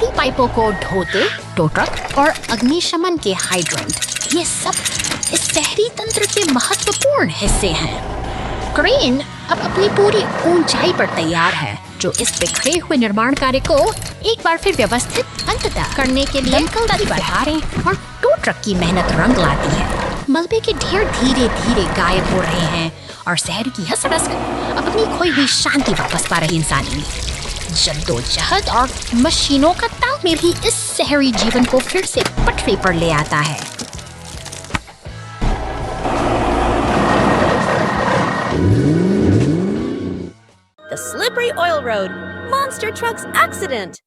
भारी पाइपों को ढोते टो ट्रक और अग्निशमन के हाइड्रेंट, ये सब इस शहरी तंत्र के महत्वपूर्ण हिस्से हैं। क्रेन अब अपनी पूरी ऊंचाई पर तैयार है, जो इस बिखरे हुए निर्माण कार्य को एक बार फिर व्यवस्थित अंततः करने के लिए दमकल बहारें और टो ट्रक की मेहनत रंग लाती है। मलबे के ढेर धीरे धीरे गायब हो रहे हैं और शहर की हसरस अपनी खोई हुई शांति वापस पा रही इंसानी जद्दोजहद और मशीनों का तालमेल ही इस शहरी जीवन को फिर से पटरी पर ले आता है। The slippery oil road. Monster truck's accident.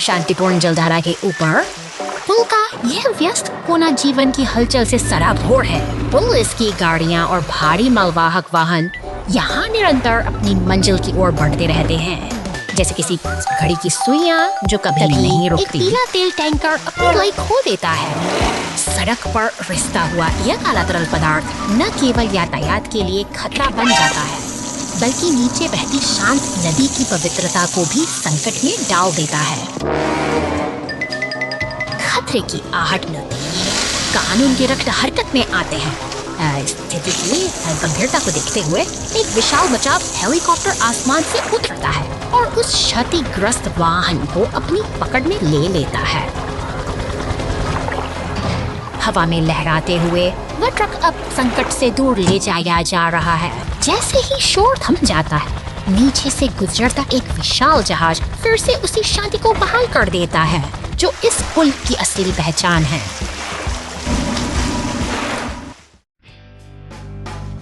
शांतिपूर्ण जलधारा के ऊपर पुल का यह व्यस्त कोना जीवन की हलचल से सराबोर है। पुलिस की गाड़ियां और भारी मालवाहक वाहन यहाँ निरंतर अपनी मंजिल की ओर बढ़ते रहते हैं, जैसे किसी घड़ी की सुइयां जो कभी नहीं रुकती। एक पीला तेल टैंकर अपनी लाइट खो देता है। सड़क पर रिसता हुआ यह काला तरल पदार्थ न केवल यातायात के लिए खतरा बन जाता है, बल्कि नीचे बहती शांत नदी की पवित्रता को भी संकट में डाल देता है। खतरे की आहट मिलती है, कानून के रक्त हरकत में आते हैं। स्थिति की गंभीरता को देखते हुए एक विशाल बचाव हेलीकॉप्टर आसमान से उतरता है और उस क्षतिग्रस्त वाहन को अपनी पकड़ में ले लेता है। हवा में लहराते हुए वह ट्रक अब संकट से दूर ले जाया जा रहा है। जैसे ही शोर थम जाता है, नीचे से गुजरता एक विशाल जहाज फिर से उसी शांति को बहाल कर देता है जो इस पुल की असली पहचान है।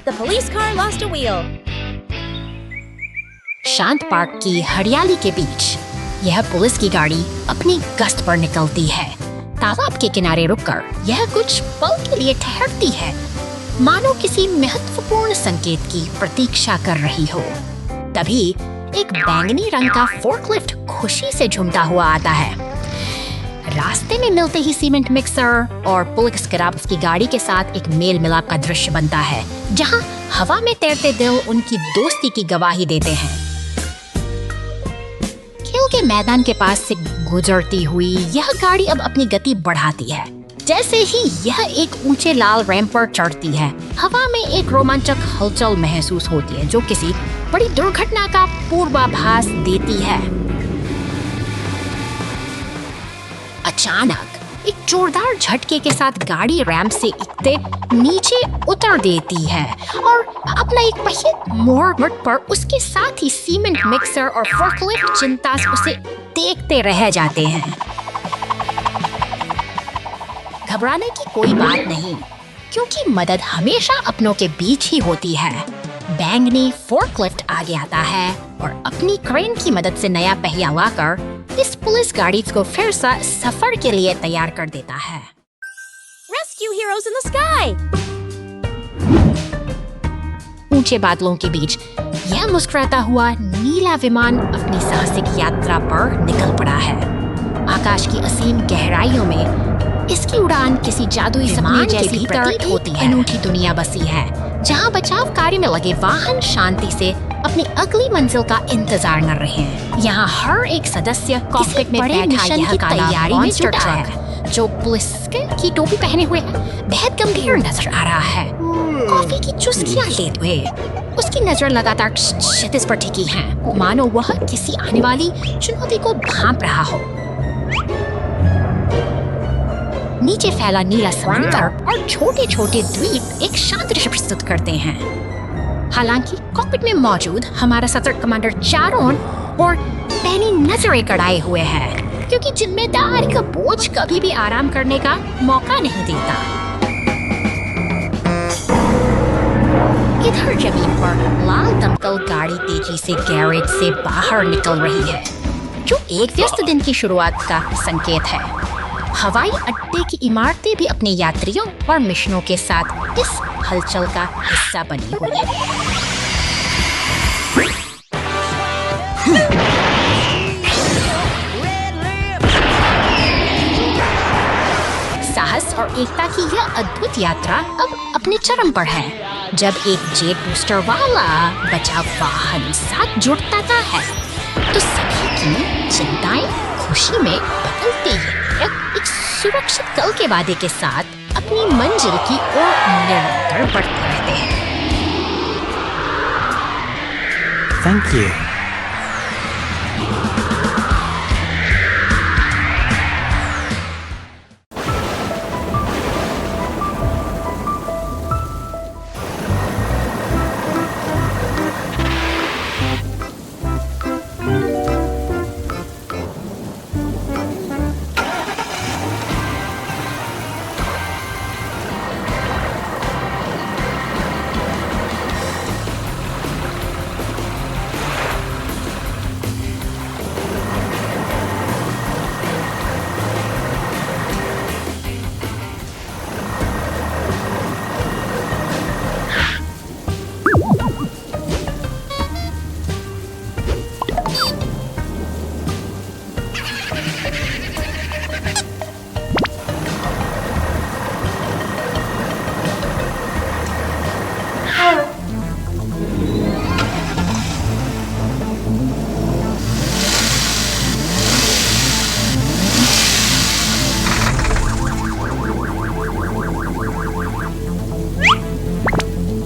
The police car lost a wheel. शांत पार्क की हरियाली के बीच यह पुलिस की गाड़ी अपनी गश्त पर निकलती है। तालाब के किनारे रुककर यह कुछ पल के लिए ठहरती है, मानो किसी महत्वपूर्ण संकेत की प्रतीक्षा कर रही हो। तभी एक बैंगनी रंग का फोर्कलिफ्ट खुशी से झूमता हुआ आता है। रास्ते में मिलते ही सीमेंट मिक्सर और पुलिस क्राब्स की गाड़ी के साथ एक मेल मिलाप का दृश्य बनता है, जहां हवा में तैरते दिल उनकी दोस्ती की गवाही देते हैं। खेल के मैदान के पास से गुजरती हुई यह गाड़ी अब अपनी गति बढ़ाती है। जैसे ही यह एक ऊंचे लाल रैंप पर चढ़ती है, हवा में एक रोमांचक हलचल महसूस होती है जो किसी बड़ी दुर्घटना का पूर्वाभास देती है। अचानक एक जोरदार झटके के साथ गाड़ी रैंप से इकते नीचे उतर देती है और अपना एक पहिया मोड़ पर उसके साथ ही सीमेंट मिक्सर और फोर्कलिफ्ट चिंता से उसे देखते रह जाते हैं। घबराने की कोई बात नहीं, क्योंकि मदद हमेशा अपनों के बीच ही होती है। बैंगनी फोर्कलिफ्ट आगे आता है और अपनी क्रेन की मदद से नया पहिया लाकर इस पुलिस गाड़ी को फिर से सफर के लिए तैयार कर देता है। Rescue heroes in the sky! ऊंचे बादलों के बीच यह मुस्कुराता हुआ नीला विमान अपनी साहसिक यात्रा पर निकल पड़ा है। आकाश की असीम गहराइयों में इसकी उड़ान किसी जादुई सपने जैसी प्रतीत होती है। अनूठी दुनिया बसी है, जहां बचाव कार्य में लगे वाहन शांति से अपनी अगली मंजिल का इंतजार कर रहे हैं। यहाँ हर एक सदस्य कॉकपिट में बैठा यह तैयारी में जुटा है, जो पुलिस की टोपी पहने हुए है, बेहद गंभीर नजर आ रहा है। कॉफी की चुस्कियां लेते हुए उसकी नजर लगातार क्षितिज पर टिकी है, मानो वह किसी आने वाली चुनौती को भांप रहा हो। नीचे फैला नीला समुद्र और छोटे छोटे द्वीप एक शांत दृश्य प्रस्तुत करते हैं। हालांकि कॉकपिट में मौजूद हमारा सतर्क कमांडर चारों और पैनी नजरें कड़ाए हुए है, क्योंकि जिम्मेदारी का बोझ कभी भी आराम करने का मौका नहीं देता। इधर जमीन पर लाल दमकल गाड़ी तेजी से गैरेज से बाहर निकल रही है, जो एक व्यस्त दिन की शुरुआत का संकेत है। हवाई अड्डे की इमारतें भी अपने यात्रियों और मिशनों के साथ इस हलचल का हिस्सा बनी हुई है। साहस और एकता की यह अद्भुत यात्रा अब अपने चरम पर है, जब एक जेट बूस्टर वाला बचाव वाहन साथ जुड़ता है, तो सभी की चिंताएं खुशी में बदलती है। एक सुरक्षित कल के वादे के साथ अपनी मंजिल की ओर निरंतर बढ़ते रहते हैं। Thank you.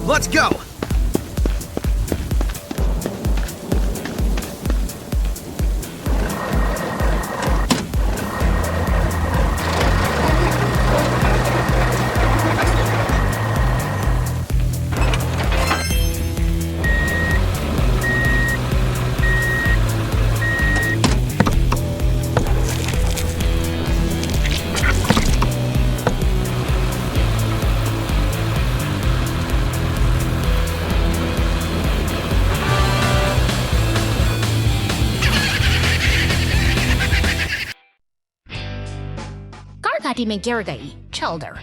Let's go! घाटी में गिर गई चल्डर।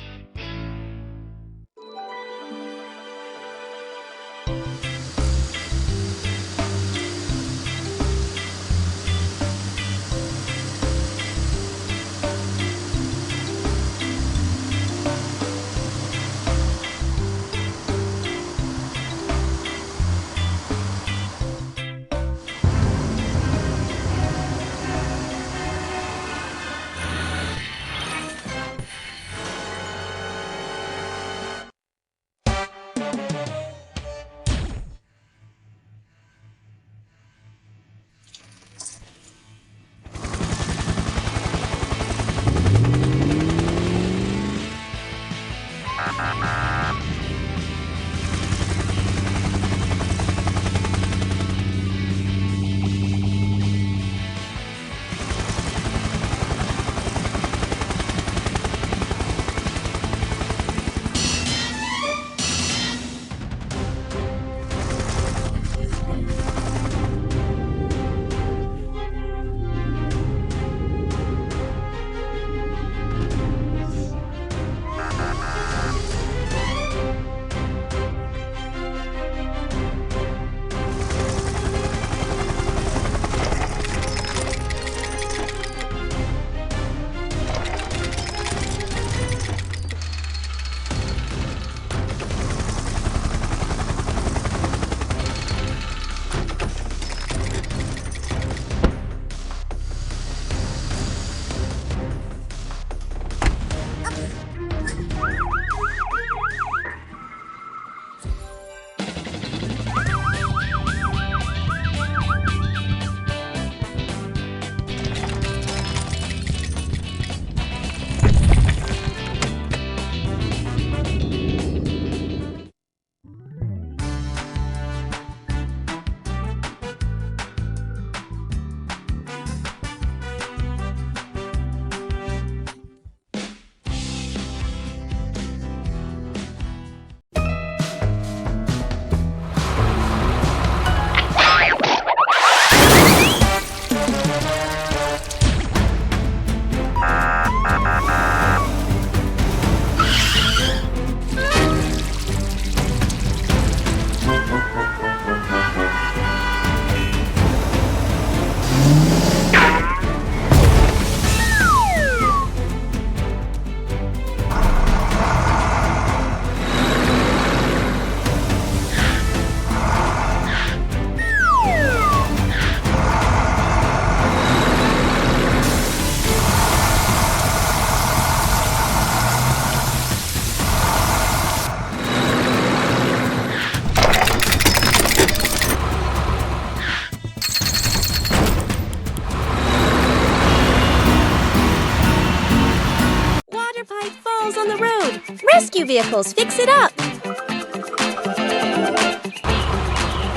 rescue vehicles fix it up.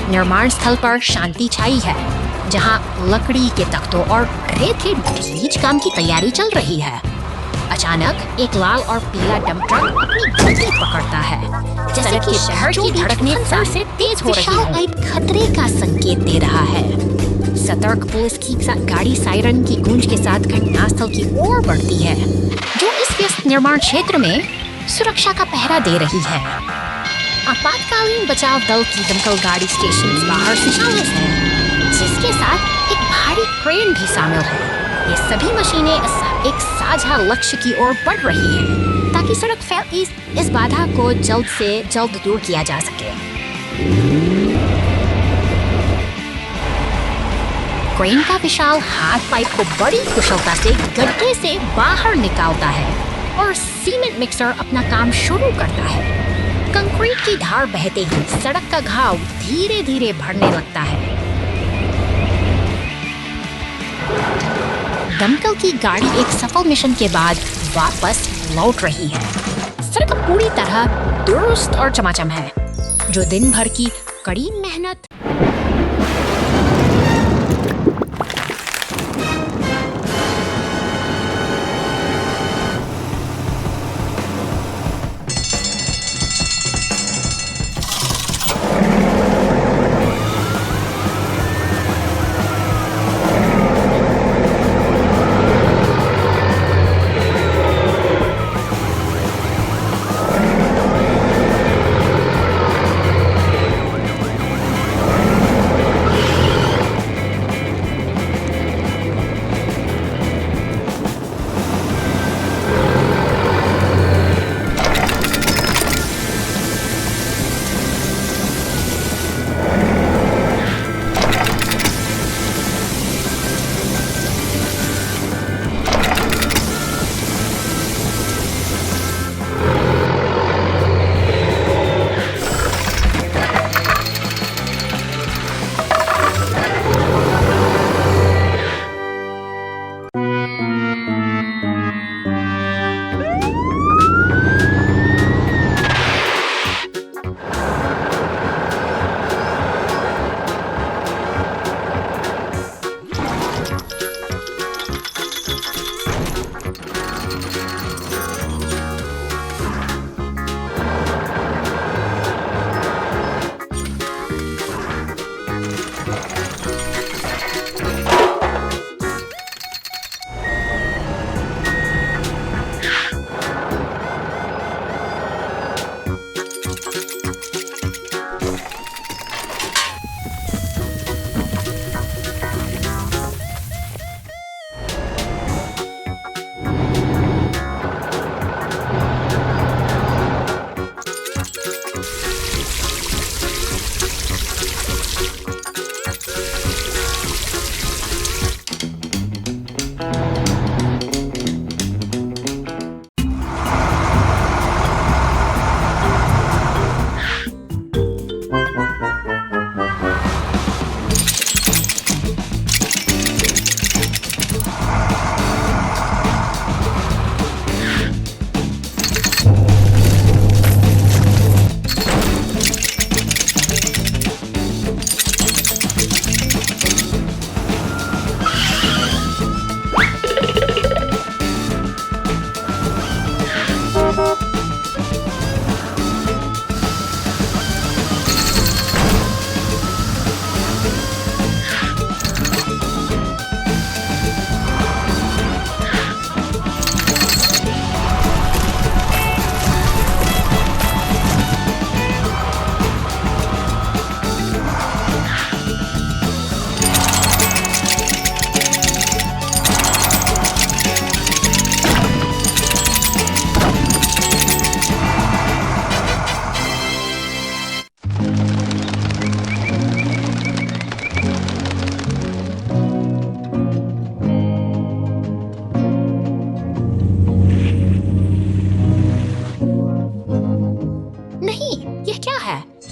निर्माण स्थल पर शांति छाई है, जहां लकड़ी के तख्तों और रेत के बीच काम की तैयारी चल रही है। अचानक एक लाल और पीला डंप ट्रक अपनी गति पकड़ता है, जैसे कि शहर की धड़कनें फिर से तेज हो रही हैं। एक खतरे का संकेत दे रहा है। सतर्क पुलिस की गाड़ी सायरन की गूंज के साथ घटनास्थल की ओर बढ़ती है, जो इस व्यस्त निर्माण क्षेत्र में सुरक्षा का पहरा दे रही है। आपातकालीन बचाव दल की दमकल गाड़ी स्टेशन बाहर से शामिल है, जिसके साथ एक भारी क्रेन भी शामिल है। ये सभी मशीनें एक साझा लक्ष्य की ओर बढ़ रही हैं, ताकि सड़क फैल इस बाधा को जल्द से जल्द दूर किया जा सके। क्रेन का विशाल हाथ पाइप को बड़ी कुशलता से गड्ढे से बाहर निकालता है और सीमेंट मिक्सर अपना काम शुरू करता है। कंक्रीट की धार बहते ही सड़क का घाव धीरे धीरे भरने लगता है। दमकल की गाड़ी एक सफल मिशन के बाद वापस लौट रही है। सड़क पूरी तरह दुरुस्त और चमाचम है, जो दिन भर की कड़ी मेहनत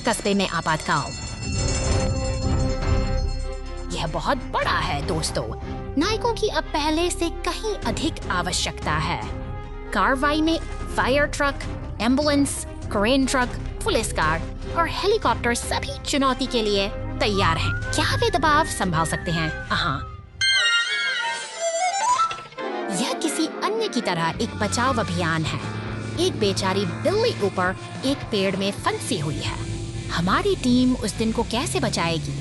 कस्बे में आपातकाल। यह बहुत बड़ा है दोस्तों। नायकों की अब पहले से कहीं अधिक आवश्यकता है। कार्रवाई में fire truck, ambulance, crane truck, police car और हेलीकॉप्टर सभी चुनौती के लिए तैयार हैं। क्या वे दबाव संभाल सकते हैं? हाँ। यह किसी अन्य की तरह एक बचाव अभियान है। एक बेचारी बिल्ली ऊपर एक पेड़ में फंसी हुई है। हमारी टीम उस दिन को कैसे बचाएगी?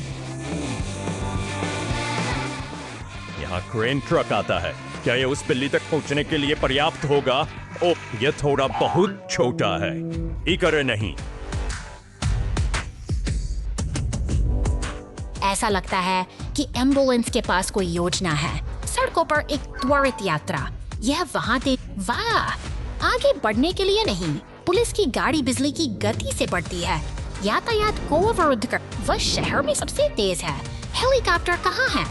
यहाँ क्रेन ट्रक आता है। क्या ये उस बिल्ली तक पहुँचने के लिए पर्याप्त होगा? ओह, ये थोड़ा बहुत छोटा है। इकरे नहीं। ऐसा लगता है कि एम्बुलेंस के पास कोई योजना है। सड़कों पर एक त्वरित यात्रा। यह वहाँ वाह! आगे बढ़ने के लिए नहीं। पुलिस की गाड़ी बिजली की गति से बढ़ती है। यातायात को अवरुद्ध कर। वह शहर में सबसे तेज है। हेलीकॉप्टर कहाँ है?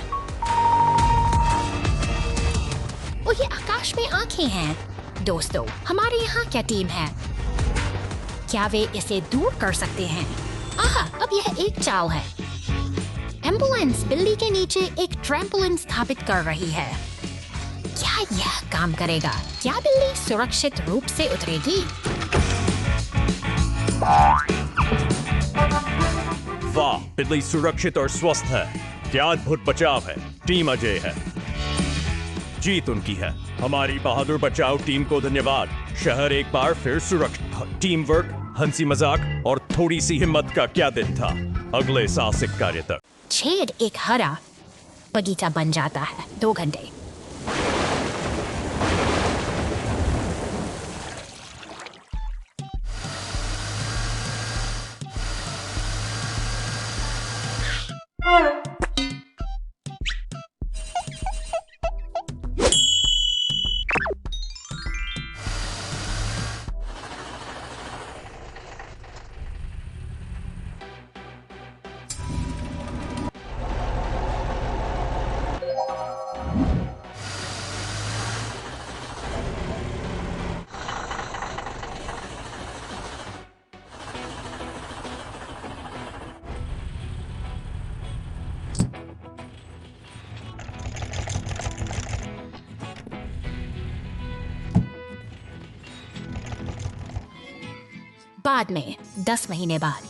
और ये आकाश में आंखें हैं। दोस्तों, हमारे यहाँ क्या टीम है? क्या वे इसे दूर कर सकते हैं? आहा, अब यह एक चाल है। एम्बुलेंस बिल्ली के नीचे एक ट्रैम्पोलिन स्थापित कर रही है। क्या यह काम करेगा? क्या बिल्ली सुरक्षित रूप से उतरेगी? वाह, बिल्ली सुरक्षित और स्वस्थ है। क्या अद्भुत बचाव है। टीम अजय है। जीत उनकी है। हमारी बहादुर बचाव टीम को धन्यवाद। शहर एक बार फिर सुरक्षित। टीम वर्क, हंसी मजाक और थोड़ी सी हिम्मत का क्या दिन था। अगले साहसिक कार्य तक। छेद एक हरा बगीचा बन जाता है। 2 घंटे। बाद में 10 महीने बाद।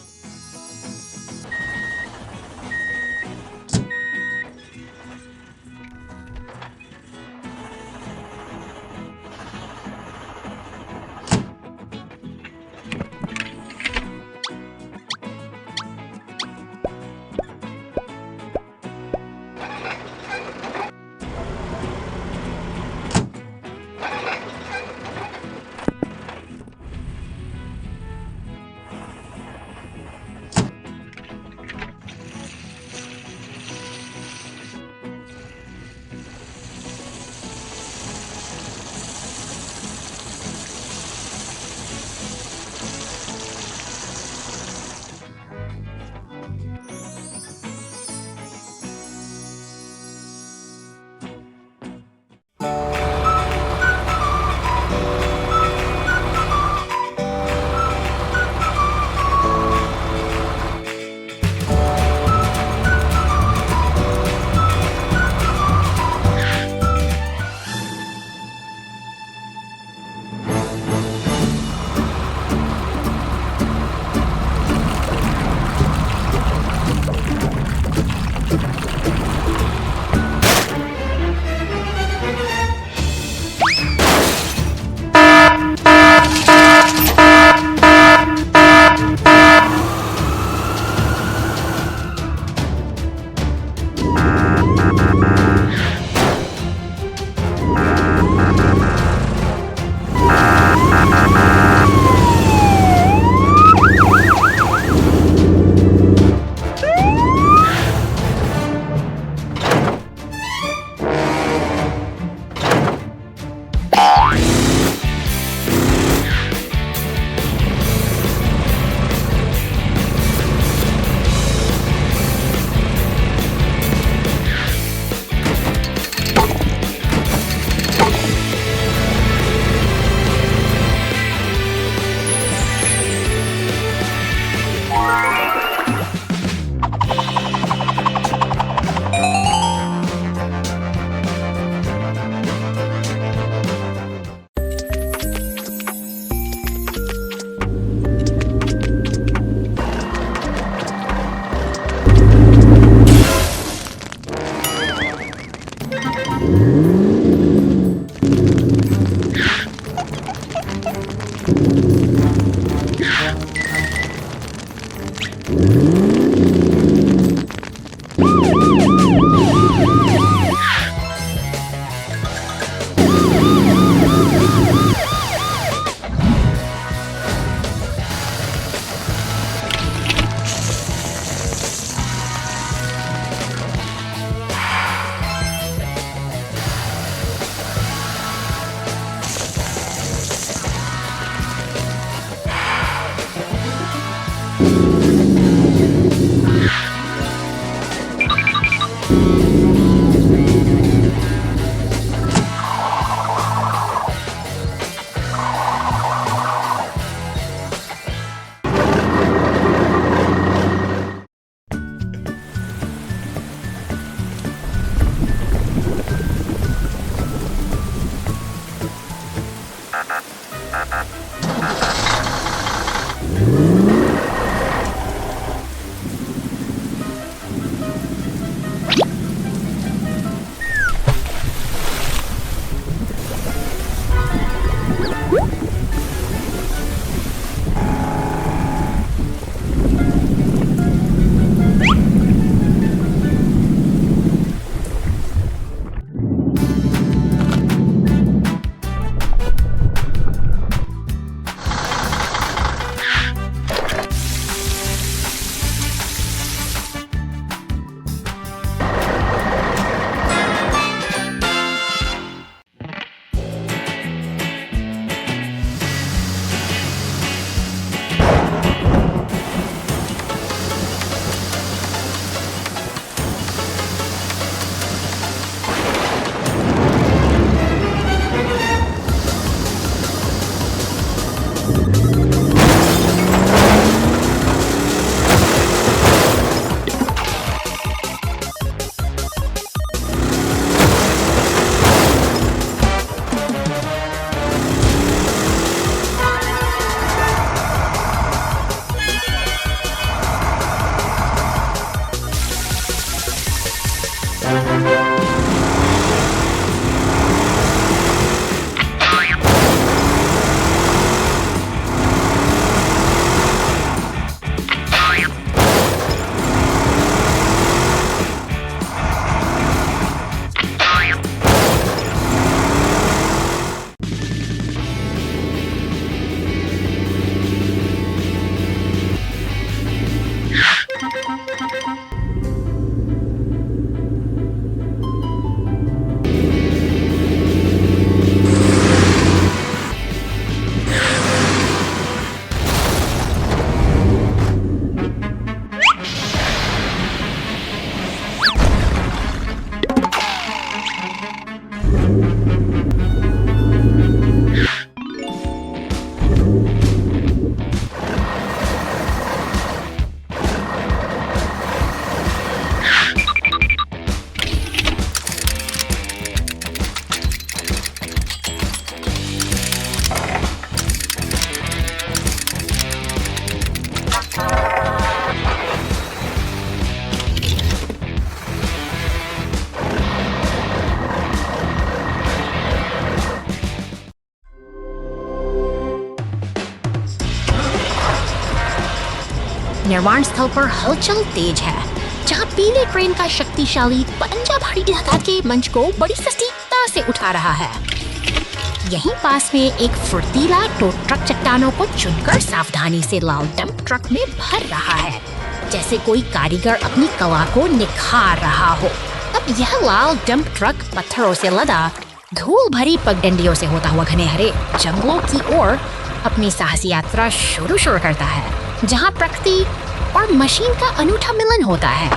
निर्माण स्थल पर हलचल तेज है, जहां पीले क्रेन का शक्तिशाली पंजा भारी धातु के मंच को बड़ी सटीकता से उठा रहा है। यहीं पास में एक फुर्तीला टो ट्रक चट्टानों को चुनकर सावधानी से लाल डंप ट्रक में भर रहा है, जैसे कोई कारीगर अपनी कला को निखार रहा हो। अब यह लाल डंप ट्रक पत्थरों से लदा धूल भरी पगडंडियों से होता हुआ घने हरे जंगलों की ओर अपनी साहसी यात्रा शुरू करता है, जहां प्रकृति और मशीन का अनूठा मिलन होता है।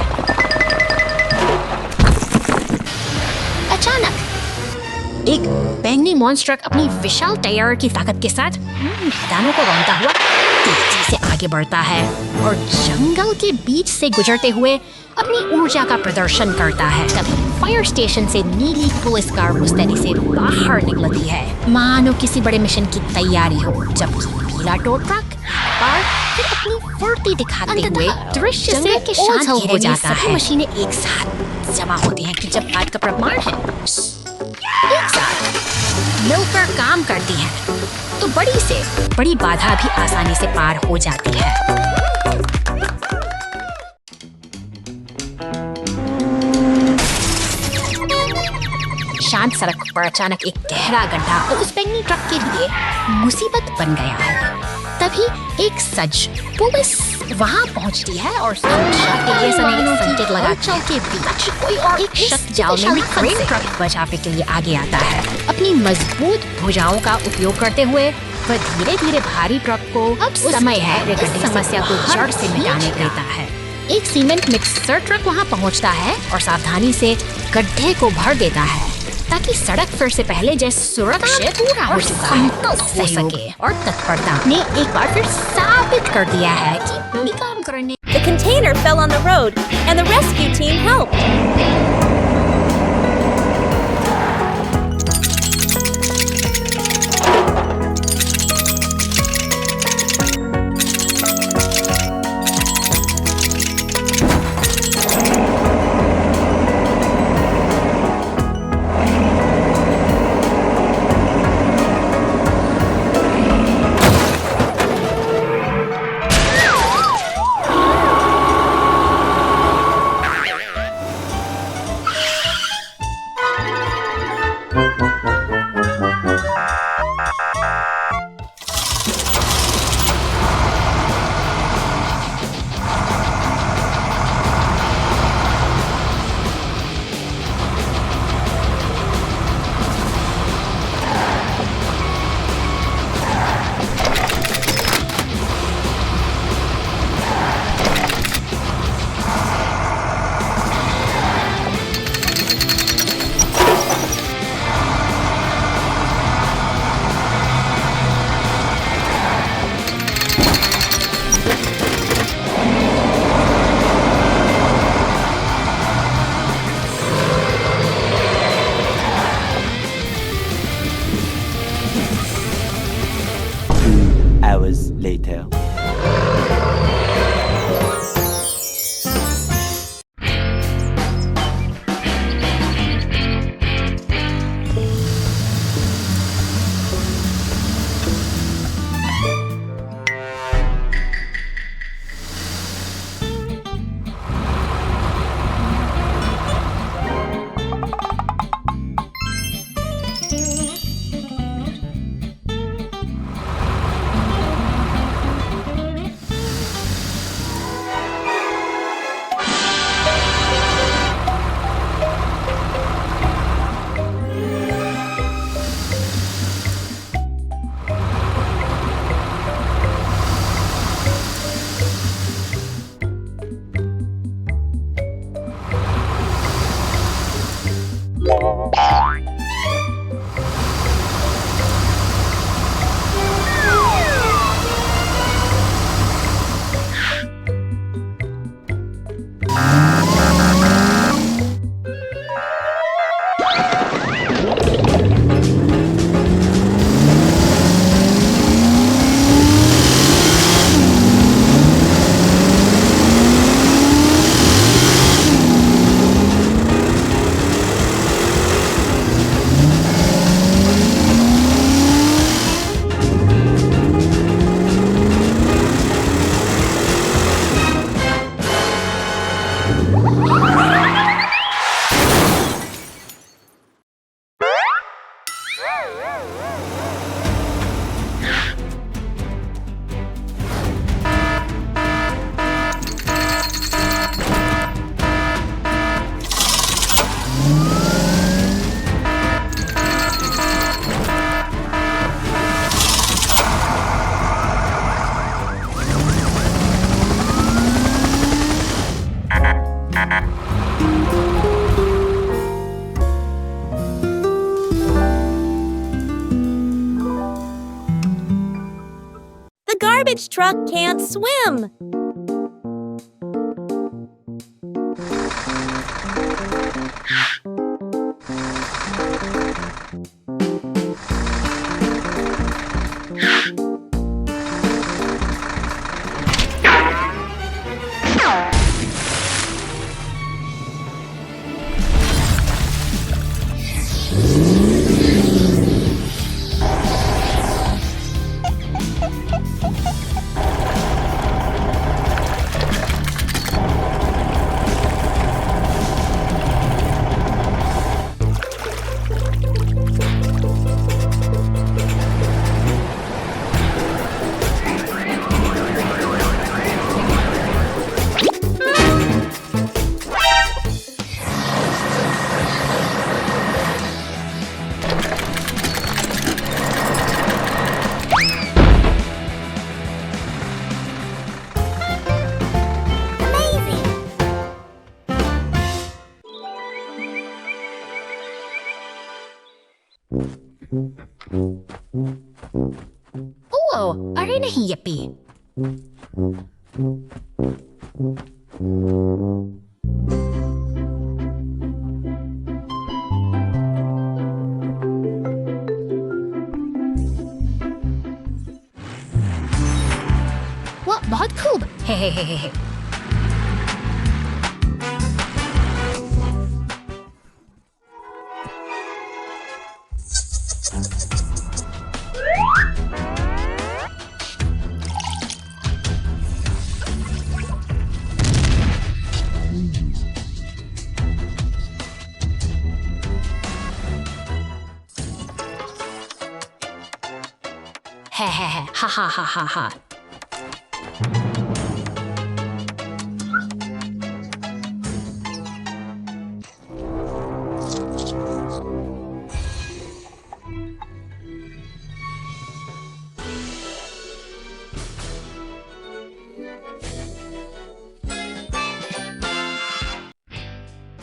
अचानक एक बैंगनी मॉन्स्टर अपनी विशाल टायर की ताकत के साथ मैदानों को रौंदता हुआ तेजी से आगे बढ़ता है और जंगल के बीच से गुजरते हुए अपनी ऊर्जा का प्रदर्शन करता है। तभी फायर स्टेशन से नीली पुलिस कार मुस्तैदी से बाहर निकलती है, मानो किसी बड़े मिशन की तैयारी हो, जबकि पीला टो ट्रक और फिर अपनी फुर्ती दिखाते हुए दृश्य से के शांत हो जाता है। मशीनें एक साथ जमा होती हैं कि जब बात का प्रमाण है, एक साथ मिलकर काम करती हैं, तो बड़ी से बड़ी बाधा भी आसानी से पार हो जाती है। पर अचानक एक गहरा गड्ढा उस बैंगनी ट्रक के लिए मुसीबत बन गया है। तभी एक सच पुलिस वहाँ पहुँचती है और सुरक्षा के लिए संकेत लगाती है के बीच कोई और एक शख्स जाल में क्रेन ट्रक बचाने के लिए आगे आता है। अपनी मजबूत भुजाओं का उपयोग करते हुए वह धीरे धीरे भारी ट्रक को अब समय है इस समस्या को जड़ से मिटाने देता है। एक सीमेंट मिक्सर ट्रक वहाँ पहुँचता है और सावधानी से गड्ढे को भर देता है ताकि सड़क फिर से पहले जैसे सुरक्षित पूरा हो सके और तत्परता ने एक बार फिर साबित कर दिया है कि काम करने। The container fell on the road, and the rescue team helped. Hours later. The garbage truck can't swim. yippee. वाह, बहुत खूब. हे. He. Ha.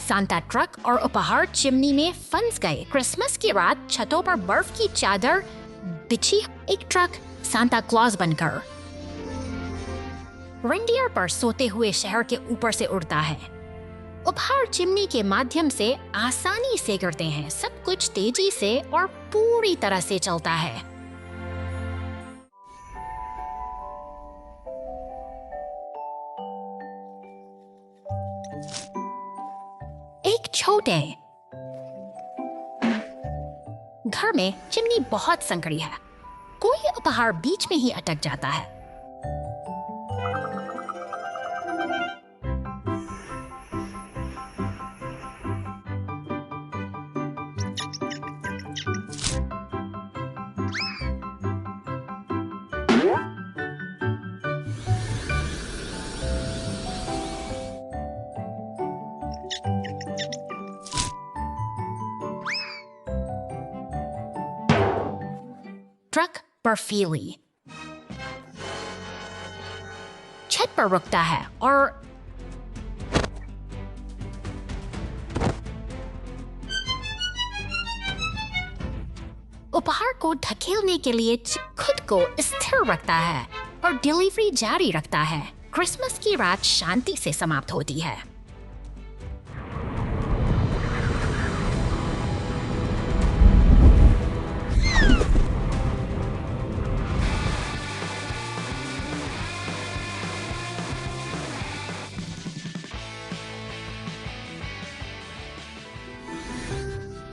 सांता ट्रक और उपहार चिमनी में फंस गए. क्रिसमस की रात छतों पर बर्फ की चादर बिछी. एक ट्रक सांता क्लॉज बनकर रेंडियर पर सोते हुए शहर के ऊपर से उड़ता है. उपहार चिमनी के माध्यम से आसानी से गिरते हैं. सब कुछ तेजी से और पूरी तरह से चलता है. एक छोटे घर में चिमनी बहुत संकड़ी है. कोई उपहार बीच में ही अटक जाता है. ट्रक बर्फीली छत पर रुकता है और उपहार को धकेलने के लिए खुद को स्थिर रखता है और डिलीवरी जारी रखता है. क्रिसमस की रात शांति से समाप्त होती है.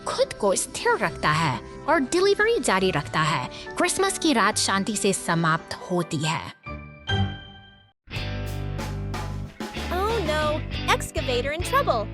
खुद को स्थिर रखता है और डिलीवरी जारी रखता है. क्रिसमस की रात शांति से समाप्त होती है. Oh no, excavator in trouble.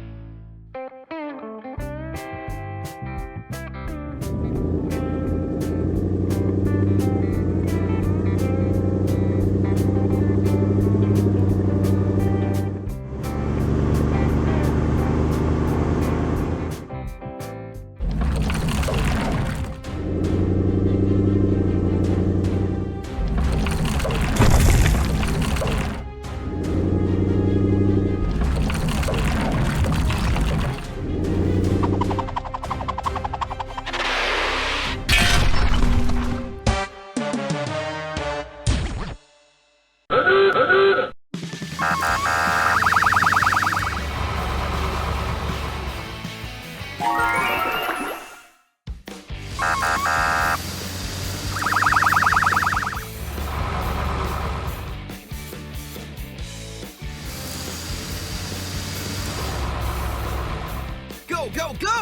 Go!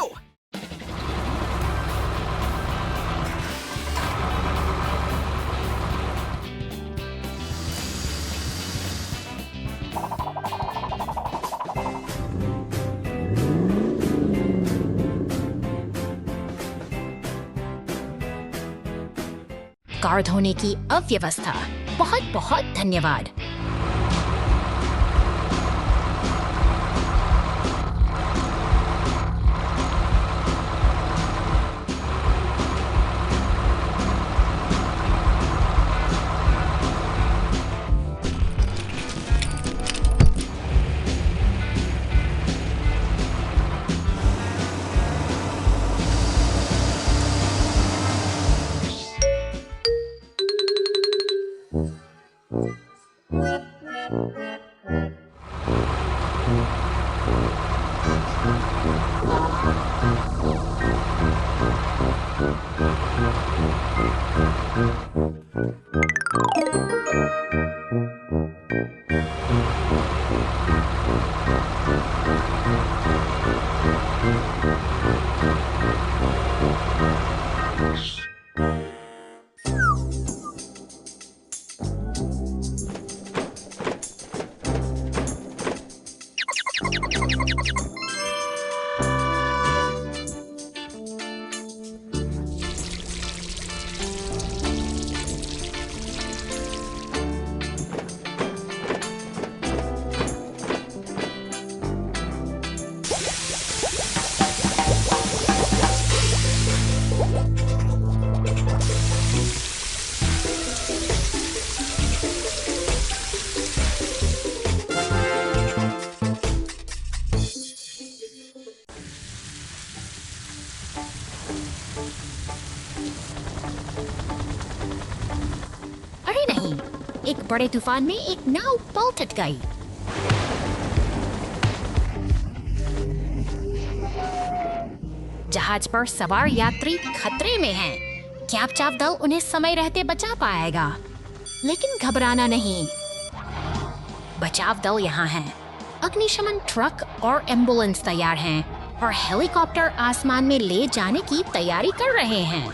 Car धोने की अव्यवस्था. बहुत बहुत धन्यवाद. अरे नहीं, एक बड़े तूफान में एक नाव पलट गई। जहाज पर सवार यात्री खतरे में हैं। कैप्चाव दल उन्हें समय रहते बचा पाएगा, लेकिन घबराना नहीं। बचाव दल यहाँ हैं। अग्निशमन ट्रक और एम्बुलेंस तैयार हैं और हेलीकॉप्टर आसमान में ले जाने की तैयारी कर रहे हैं।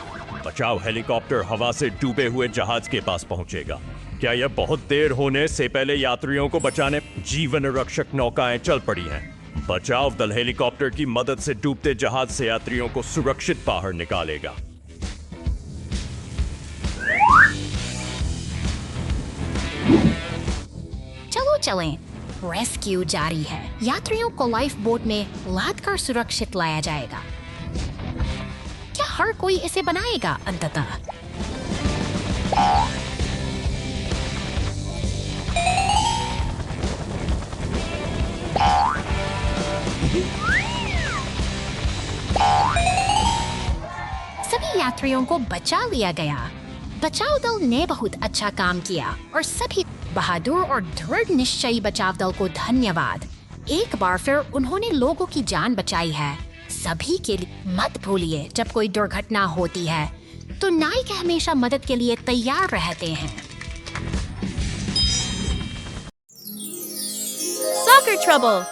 बचाव हेलीकॉप्टर हवा से डूबे हुए जहाज के पास पहुंचेगा। क्या यह बहुत देर होने से पहले यात्रियों को बचाने जीवन रक्षक नौकाएं चल पड़ी हैं। बचाव दल हेलीकॉप्टर की मदद से डूबते जहाज से यात्रियों को सुरक्षित बाहर निकालेगा। चलो चलें। रेस्क्यू जारी है। यात्रियों को लाइफ बोट में लाद कर सुरक्षित लाया जाएगा। क्या हर कोई इसे बनाएगा अंततः? सभी यात्रियों को बचा लिया गया। बचाव दल ने बहुत अच्छा काम किया और सभी बहादुर और दृढ़ निश्चयी बचाव दल को धन्यवाद। एक बार फिर उन्होंने लोगों की जान बचाई है। सभी के लिए मत भूलिए, जब कोई दुर्घटना होती है तो नायक हमेशा मदद के लिए तैयार रहते हैं। Soccer trouble!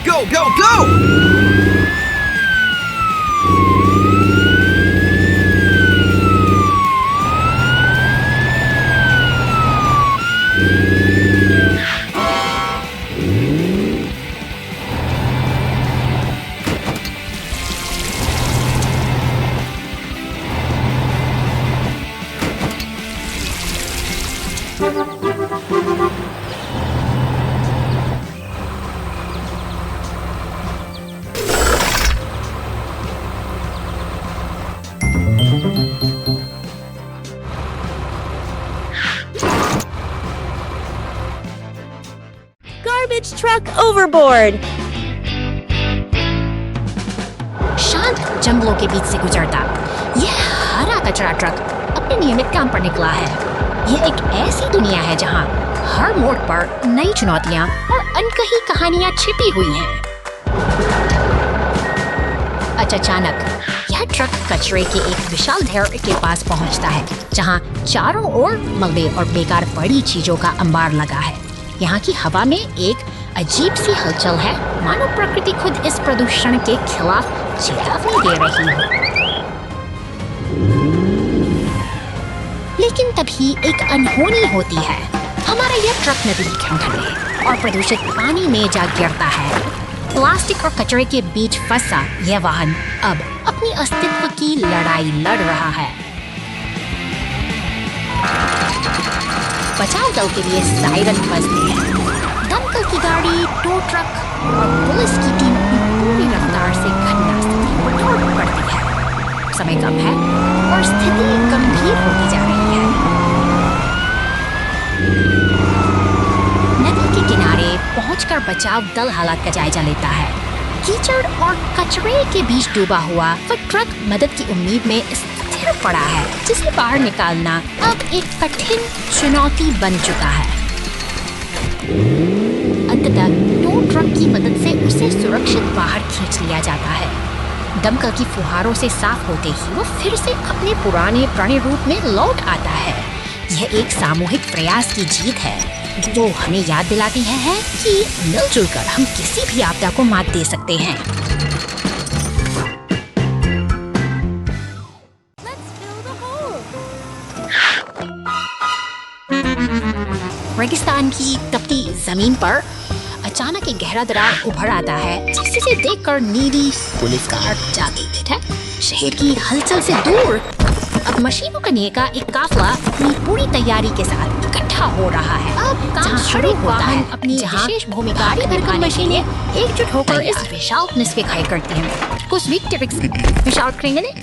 Go, go, go! garbage truck overboard. शांत जंगलों के बीच से गुजरता यह हरा कचरा ट्रक अपने नियमित काम पर निकला है। यह एक ऐसी दुनिया है जहां हर मोड़ पर नई चुनौतियां और अनकही कहानियां छिपी हुई हैं। अचानक यह ट्रक कचरे के एक विशाल ढेर के पास पहुंचता है जहां चारों ओर मलबे और बेकार पड़ी चीजों का अंबार लगा है। यहाँ की हवा में एक अजीब सी हलचल है, मानो प्रकृति खुद इस प्रदूषण के खिलाफ चेतावनी दे रही हो। लेकिन तभी एक अनहोनी होती है। हमारा यह ट्रक नदी के किनारे और प्रदूषित पानी में जा गिरता है। प्लास्टिक और कचरे के बीच फंसा यह वाहन अब अपनी अस्तित्व की लड़ाई लड़ रहा है। बचाव दल के लिए सायरन बजते हैं। दमकल की गाड़ी, टो ट्रक और पुलिस की टीम पूरी रफ्तार से घटनास्थल पर दौड़ पड़ती है। समय कम है और स्थिति गंभीर होती जा रही है। नदी के किनारे पहुंचकर बचाव दल हालात का जायजा लेता है। कीचड़ और कचरे के बीच डूबा हुआ वह ट्रक मदद की उम्मीद में स्थिर पड़ा है, जिसे बाहर निकालना अब एक कठिन चुनौती बन चुका है। अंततः टो ट्रक की मदद से उसे सुरक्षित बाहर खींच लिया जाता है। दमकल की फुहारों से साफ होते ही वो फिर से अपने पुराने प्राणी रूप में लौट आता है। यह एक सामूहिक प्रयास की जीत है जो हमें याद दिलाती है कि मिलजुल कर हम किसी भी आपदा को मात दे सकते हैं। रेगिस्तान की तपती जमीन पर अचानक एक गहरा दरार उभर आता है, जिसे देखकर नीली पुलिस गार्ड जागी बैठा। शहर की हलचल से दूर अब मशीनों का नेका एक काफला अपनी पूरी तैयारी के साथ इकट्ठा हो रहा है। अब काम शुरू होता है। अपनी विशेष भूमिका निभाने मशीनें एकजुट होकर इस विशाल निस्फे खाई करती हैं। कुछ विशाल क्रेंगने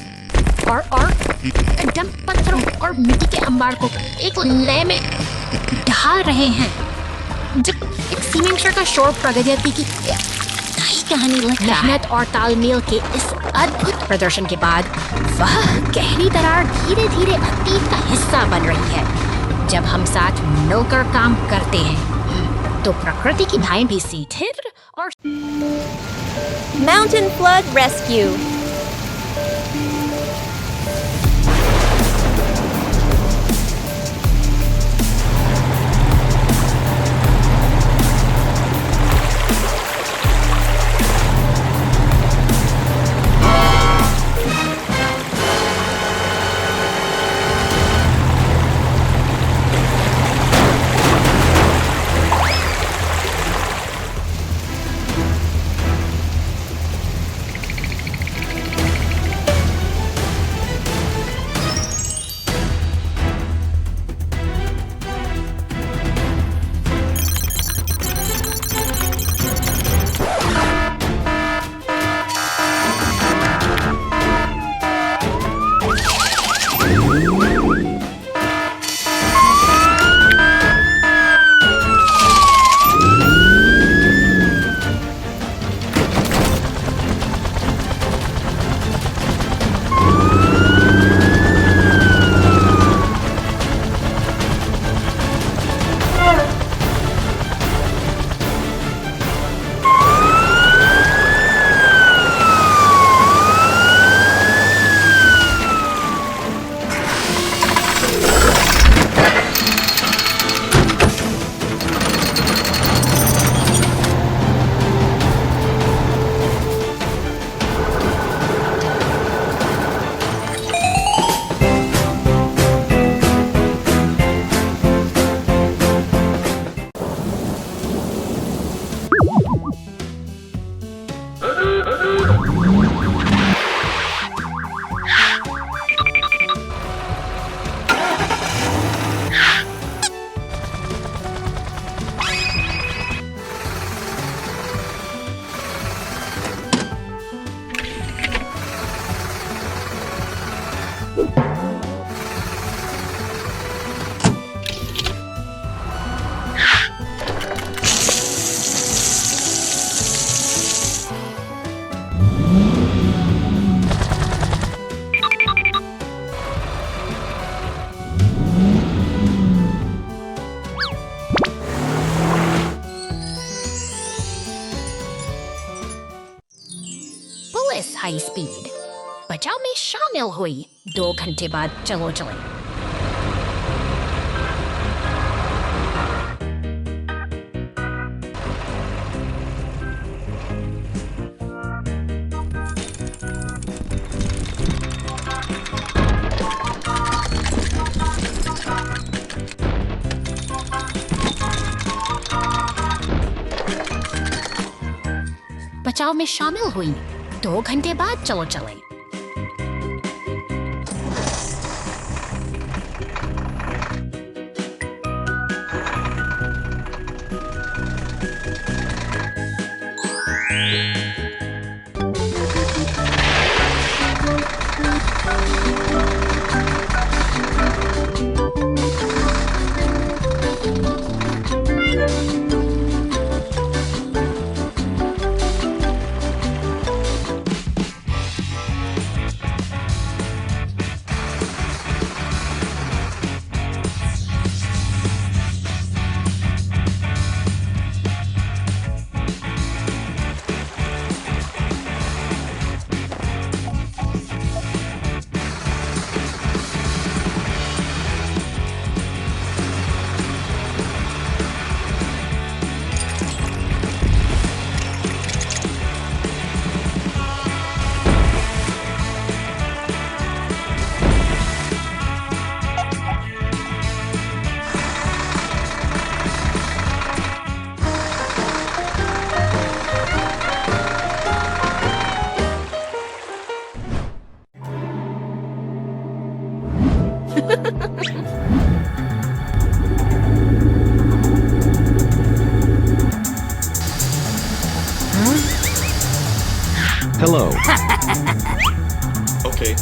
और डम पत्थरों और मिट्टी के अंबार को एक लय में ढाल रहे हैं। जब एक सीमेंट का शोर प्रगति की नई कहानी मेहनत और तालमेल के इस अद्भुत प्रदर्शन के बाद वह गहरी दरार धीरे धीरे अतीत का हिस्सा बन रही है। जब हम साथ मिलकर काम करते हैं तो प्रकृति की धाएं भी स्थिर और Mountain Flood Rescue. वापस हाई स्पीड। बचाव में शामिल हुई। 2 घंटे बाद चलो चले। बचाव में शामिल हुई। 2 घंटे बाद चलो चले। Hello. Okay.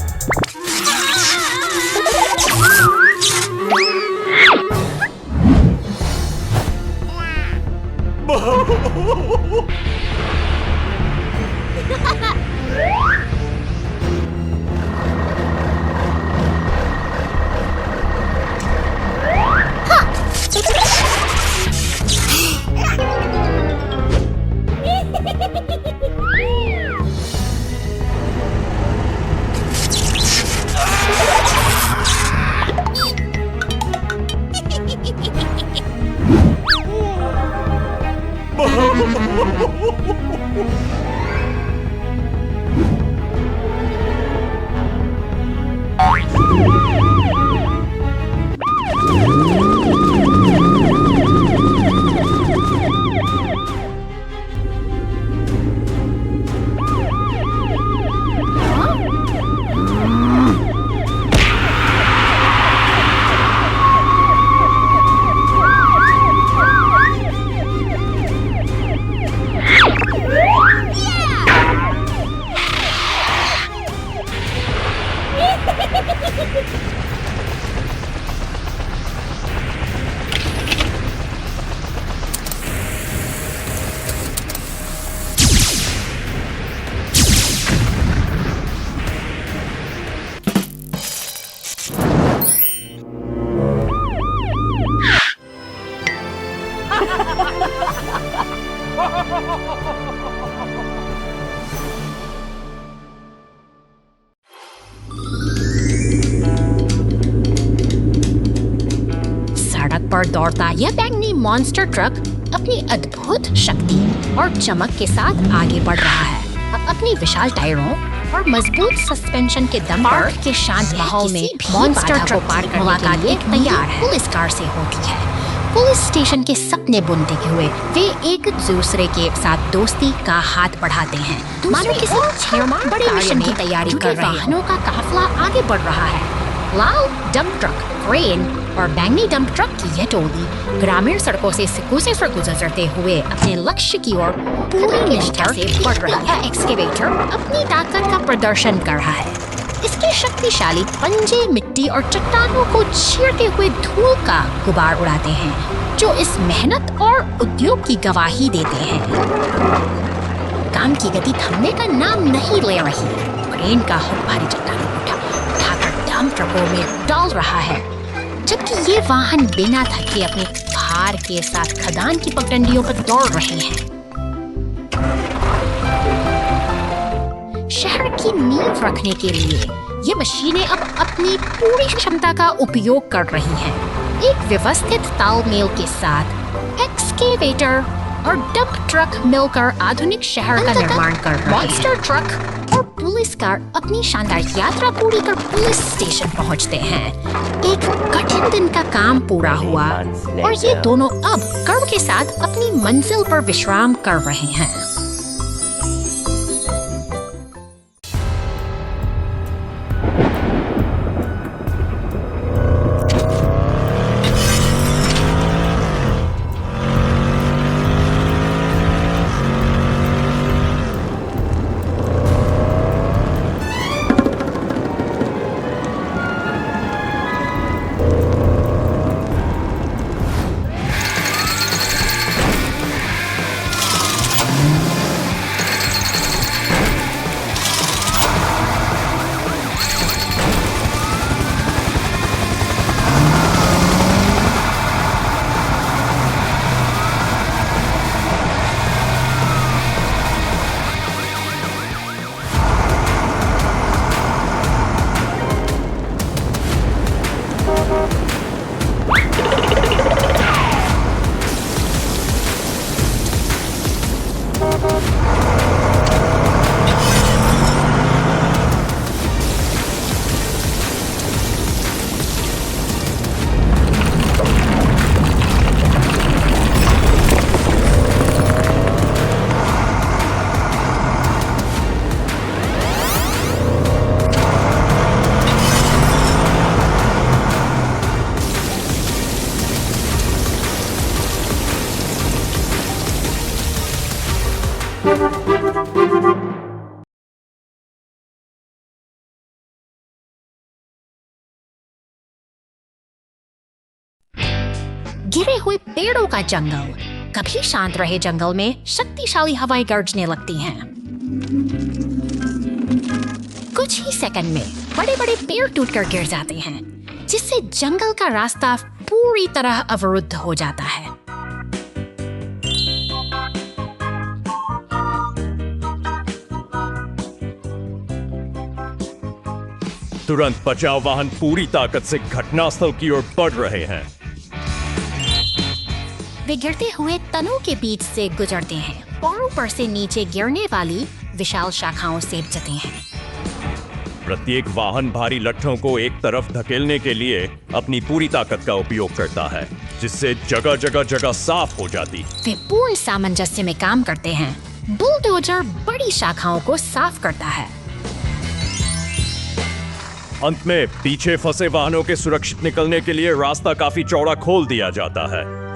सड़क पर दौड़ता यह बैंगनी मॉन्स्टर ट्रक अपनी अद्भुत शक्ति और चमक के साथ आगे बढ़ रहा है। अपनी विशाल टायरों और मजबूत सस्पेंशन के दम पर के शांत माहौल में मॉन्स्टर ट्रक पार करने के लिए तैयार है। पुलिस कार से होती है। पुलिस स्टेशन के सपने बुनते हुए वे एक दूसरे के साथ दोस्ती का हाथ बढ़ाते हैं। मानो किसी बड़े मिशन की तैयारी कर रहे वाहनों का काफिला आगे बढ़ रहा है। लाल डंप ट्रक, क्रेन और बैंगनी डंप ट्रक की यह टोली ग्रामीण सड़कों से गुजरते हुए अपने लक्ष्य की ओर पूरी निष्ठा से बढ़ रही है। एक्सकेवेटर अपनी ताकत का प्रदर्शन कर रहा है। इसके शक्तिशाली पंजे मिट्टी और चट्टानों को चीरते हुए धूल का गुबार उड़ाते हैं, जो इस मेहनत और उद्योग की गवाही देते हैं। काम की गति थमने का नाम नहीं ले रही। क्रेन का हुक भारी चट्टानों को उठाकर डंप ट्रकों में डाल रहा है, जबकि ये वाहन बिना थके अपने भार के साथ खदान की पगडंडियों पर दौड़ रहे हैं। शहर की नींव रखने के लिए ये मशीनें अब अपनी पूरी क्षमता का उपयोग कर रही हैं। एक व्यवस्थित तालमेल के साथ एक्सकेवेटर और डंप ट्रक मिलकर आधुनिक शहर का निर्माण कर रहे हैं। मॉन्स्टर ट्रक और पुलिस कार अपनी शानदार यात्रा पूरी कर पुलिस स्टेशन पहुंचते हैं। एक कठिन दिन का काम पूरा हुआ और ये दोनों अब गर्व के साथ अपनी मंजिल पर विश्राम कर रहे हैं। गिरे हुए पेड़ों का जंगल। कभी शांत रहे जंगल में शक्तिशाली हवाएं गरजने लगती हैं। कुछ ही सेकंड में बड़े बड़े पेड़ टूटकर गिर जाते हैं, जिससे जंगल का रास्ता पूरी तरह अवरुद्ध हो जाता है। तुरंत बचाव वाहन पूरी ताकत से घटनास्थल की ओर बढ़ रहे हैं। वे गिरते हुए तनों के बीच से गुजरते हैं और ऊपर से नीचे गिरने वाली विशाल शाखाओं से बचते हैं। प्रत्येक वाहन भारी लट्ठों को एक तरफ धकेलने के लिए अपनी पूरी ताकत का उपयोग करता है, जिससे जगह जगह जगह साफ हो जाती। वे पूर्ण सामंजस्य में काम करते हैं। बुलडोजर बड़ी शाखाओं को साफ करता है। अंत में पीछे फंसे वाहनों के सुरक्षित निकलने के लिए रास्ता काफी चौड़ा खोल दिया जाता है।